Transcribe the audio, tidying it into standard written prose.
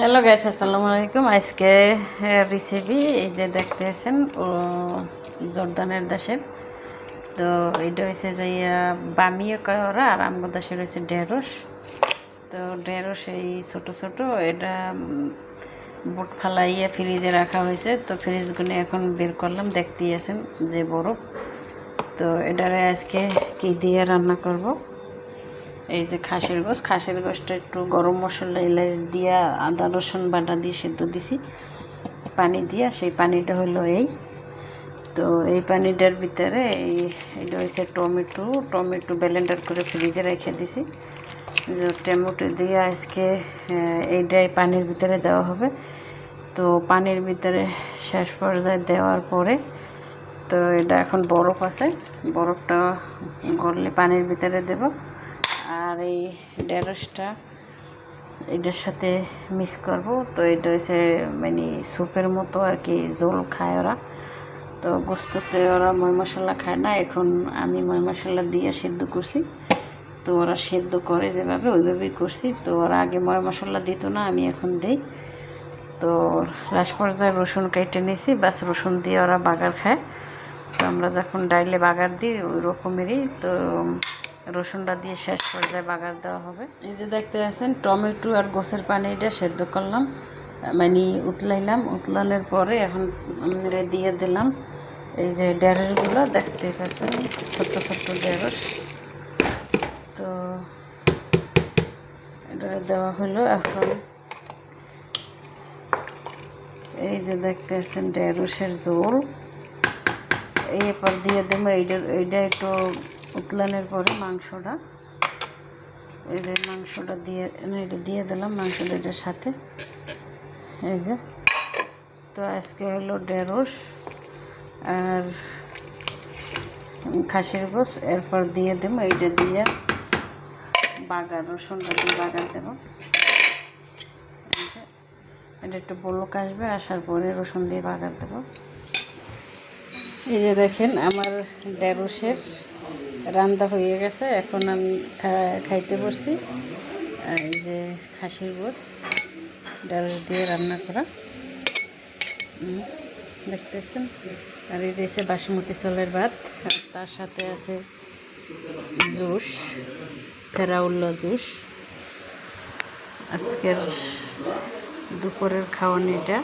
Hello guys, আসসালামু আলাইকুম। আজকে রেসিপি এই যে দেখতেছেন জর্দানের দেশের। তো এইটা হচ্ছে যে বামিয়ে কয় ওরা, আর আমগো দেশের হচ্ছে ঢেঁড়স। তো ঢেঁড়স এই ছোটো ছোটো, এটা বুট ফালাইয়া ফ্রিজে রাখা হয়েছে। তো ফ্রিজগুলো এখন বের করলাম, দেখতেই আছেন যে বরফ। তো এটারে আজকে কি দিয়ে রান্না করব। এই যে খাসির গোশটা একটু গরম মশলা এলাচ দিয়া আদা রসুন বাটা দিয়ে সেদ্ধ দিছি পানি দিয়া। সেই পানিটা হলো এই। তো এই পানিটার ভিতরে এইটা হচ্ছে টমেটো ব্লেন্ডার করে ফ্রিজে রেখে দিছি। টমেটো দিয়ে আজকে এইটাই পানির ভিতরে দেওয়া হবে। তো পানির ভিতরে শেষ পর্যায়ে দেওয়ার পরে তো এটা এখন বরফ আছে, বরফটা গড়লে পানির ভিতরে দেব। আর এই ঢেঁড়সটা এটার সাথে মিক্স করব। তো এটা হচ্ছে মানে স্যুপের মতো আর কি, ঝোল খায় ওরা। তো গোস্ততে ওরা ময় মশলা খায় না, এখন আমি ময় মশলা দিয়ে সেদ্ধ করছি। তো ওরা সেদ্ধ করে যেভাবে ওইভাবেই করছি। তো ওরা আগে ময় মশলা দিত না, আমি এখন দিই। তো লাস্ট পর্যায়ে রসুন কেটে নিয়েছি, বাস রসুন দিয়ে ওরা বাগার খায়। তো আমরা যখন ডাইলে বাগার দিই ওই রকমেরই। তো রসুনটা দিয়ে শেষ পর্যায়ে বাগার দেওয়া হবে। এই যে দেখতে পাচ্ছেন টমেটো আর গোছের পানিটা সেদ্ধ করলাম, মানে উতলানোর পরে এখন আমরা দিয়ে দিলাম এই যে ঢেঁড়সগুলো দেখতে পাচ্ছেন, ছোট্ট ছোট্ট ঢেঁড়স। তো এটা দেওয়া হলো। এখন এই যে দেখতে পাচ্ছেন ঢেঁড়সের ঝোল এরপর দিয়ে দেবো। এইটা একটু উতলানোর পরে মাংসটা, এই যে মাংসটা দিয়ে এটা দিয়ে দিলাম মাংসটা এটার সাথে। এই যে তো আজকে হলো ঢেঁড়স আর খাসির গোশ। এরপর দিয়ে দেবো এইটা দিয়ে বাগার, রসুনটা দিয়ে বাগার দেবো। এটা একটু বলক আসবে, আসার পরে রসুন দিয়ে বাগার দেবো। এই যে দেখেন আমার ঢেঁড়সের রান্না হয়ে গেছে। এখন আমি খাইতে বসছি। এই যে খাসির গোশ ঢেঁড়স দিয়ে রান্না করা দেখতেছেন। আর এটা হচ্ছে বাসমতি চালের ভাত, আর তার সাথে আছে জুস, ফেরাউল্লা জুস। আজকের দুপুরের খাওয়ানি এটা।